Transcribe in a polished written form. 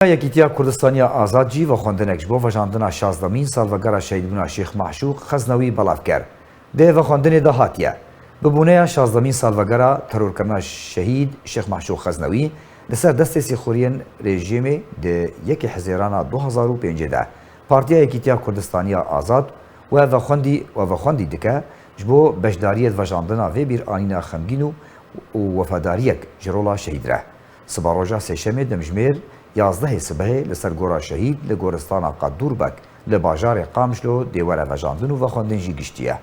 یەکیتیا کوردستانیا ئازاد جی و خوێندنێک بۆ vەژاندنا 16مین ساڵڤەگەڕە شەهیدبوونا شێخ مەعشوق خەزنەوی بەڵاو کرد. دێ vەخواندنێدا هاتیە. ببوونەیە 16مین ساڵڤەگەڕە تەرۆرکردنا شەهید شێخ مەعشوق خەزنەوی لەسەر دەستێ سێخوڕیên rejîmê di 1 Hezêrana 2005 Partiya Yekîtiya Kurdistaniya Azad vexwendî dike ji bo beşdariyê vejandina vê bîranîna xemgîn û wefadariyek ji rola şehîd re. Sibaroja sêşemê demjimêr 11 sibehê li ser gora şehîd li goristana Qadûrbek li bajarê Qamişlo dê were vejandin û vexwendin jî giştiye.